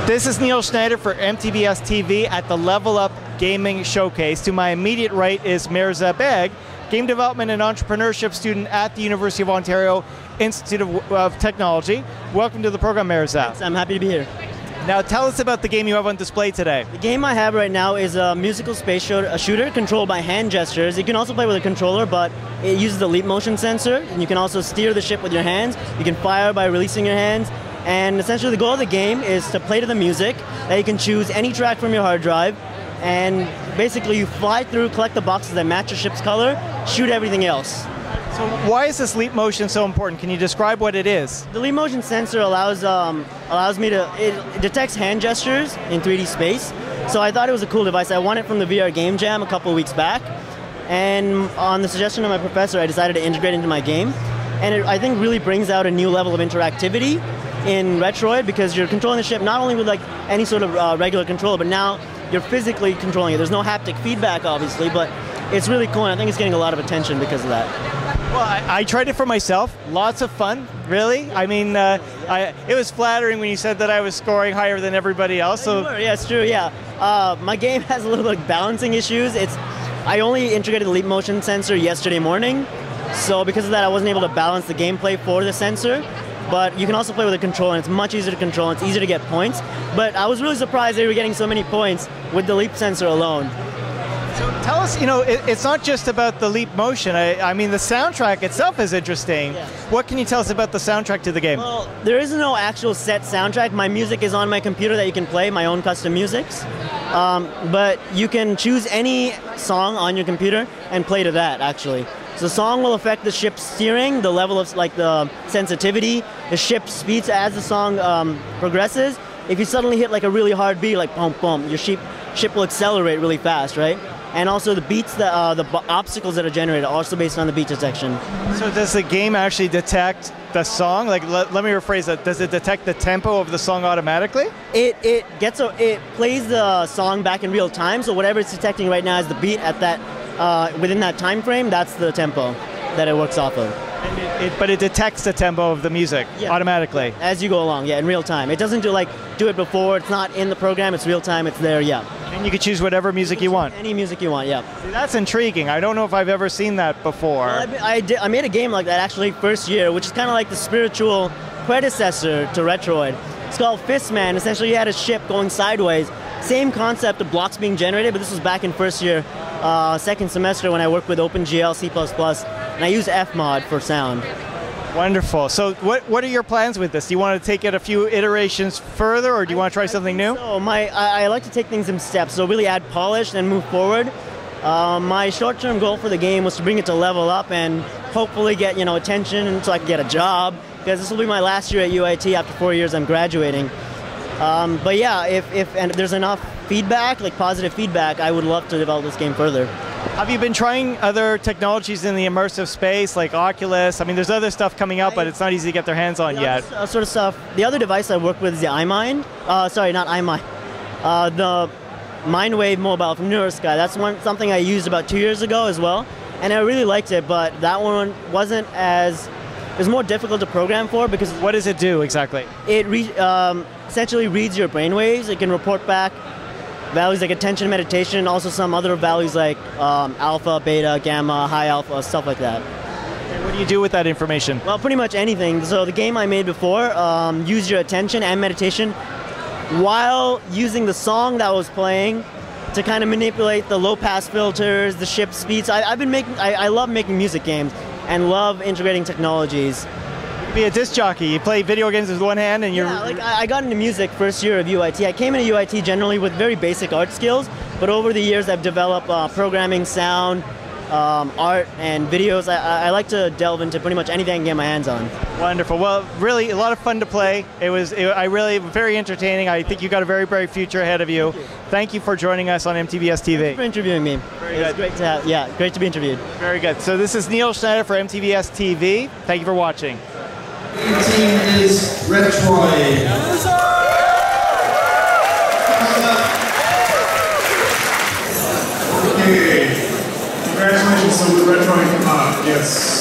This is Neil Schneider for MTBS-TV at the Level Up Gaming Showcase. To my immediate right is Mirza Beig, game development and entrepreneurship student at the University of Ontario Institute of Technology. Welcome to the program, Mirza. Thanks, I'm happy to be here. Now tell us about the game you have on display today. The game I have right now is a musical space shooter controlled by hand gestures. You can also play with a controller, but it uses the leap motion sensor, and you can also steer the ship with your hands. You can fire by releasing your hands. And essentially the goal of the game is to play to the music, that you can choose any track from your hard drive, and basically you fly through, collect the boxes that match your ship's color, shoot everything else. So why is this leap motion so important? Can you describe what it is? The leap motion sensor allows me to, it detects hand gestures in 3D space. So I thought it was a cool device. I won it from the VR Game Jam a couple of weeks back. And on the suggestion of my professor, I decided to integrate it into my game. And it, I think, really brings out a new level of interactivity in Retroid, because you're controlling the ship not only with like any sort of regular controller, but now you're physically controlling it. There's no haptic feedback, obviously, but it's really cool, and I think it's getting a lot of attention because of that. Well, I tried it for myself. Lots of fun, really. I mean, it was flattering when you said that I was scoring higher than everybody else. So Yeah, it's true, yeah. My game has a little bit of balancing issues. I only integrated the leap motion sensor yesterday morning, so because of that I wasn't able to balance the gameplay for the sensor. But you can also play with a controller, and it's much easier to control, and it's easier to get points. But I was really surprised they were getting so many points with the leap sensor alone. So tell us, it's not just about the leap motion. I mean, the soundtrack itself is interesting. Yeah. What can you tell us about the soundtrack to the game? Well, there is no actual set soundtrack. My music is on my computer that you can play, my own custom musics. But you can choose any song on your computer and play to that, actually. So the song will affect the ship's steering, the level of the sensitivity, the ship's speeds as the song progresses. If you suddenly hit like a really hard beat, like boom, boom, your ship will accelerate really fast, right? And also the beats, the obstacles that are generated are also based on the beat detection. So does the game actually detect the song? Like, let me rephrase that. Does it detect the tempo of the song automatically? It plays the song back in real time. So whatever it's detecting right now is the beat at that within that time frame. That's the tempo that it works off of. But it detects the tempo of the music automatically as you go along. Yeah, in real time. It doesn't do it before. It's not in the program. It's real time. It's there. Yeah. And you can choose whatever music you want. Any music you want. Yeah. See, that's intriguing. I don't know if I've ever seen that before. Well, I made a game like that actually first year, which is kind of like the spiritual predecessor to Retroid. It's called Fistman. Essentially, you had a ship going sideways. Same concept of blocks being generated, but this was back in first year, second semester when I worked with OpenGL, C++, and I used Fmod for sound. Wonderful. So what are your plans with this? Do you want to take it a few iterations further, or do you want to try something new? So I like to take things in steps, so really add polish and move forward. My short-term goal for the game was to bring it to level up and hopefully get attention so I can get a job, because this will be my last year at UIT. After 4 years I'm graduating. But yeah, if there's enough feedback, like positive feedback, I would love to develop this game further. Have you been trying other technologies in the immersive space, like Oculus? I mean, there's other stuff coming out, but it's not easy to get their hands on yet. Sort of stuff. The other device I work with is the iMind. Sorry, not iMind. The MindWave mobile from NeuroSky. That's something I used about 2 years ago as well, and I really liked it. But that one wasn't as. It was more difficult to program for because. What does it do exactly? It essentially reads your brainwaves. It can report back values like attention, meditation, and also some other values like alpha, beta, gamma, high alpha, stuff like that. And what do you do with that information? Well, pretty much anything. So the game I made before used your attention and meditation while using the song that was playing to kind of manipulate the low-pass filters, the ship speeds. I love making music games and love integrating technologies. Be a disc jockey. You play video games with one hand and you're... Yeah, like I got into music first year of UIT. I came into UIT generally with very basic art skills, but over the years I've developed programming, sound, art, and videos. I like to delve into pretty much anything I can get my hands on. Wonderful. Well, really a lot of fun to play. Really very entertaining. I think you got a very bright future ahead of you. Thank you for joining us on MTBS-TV. Thanks for interviewing me. Very good. Great to have. Yeah, great to be interviewed. Very good. So this is Neil Schneider for MTBS-TV. Thank you for watching. The team is Retroid. Okay. Congratulations on the Retroid. Yes.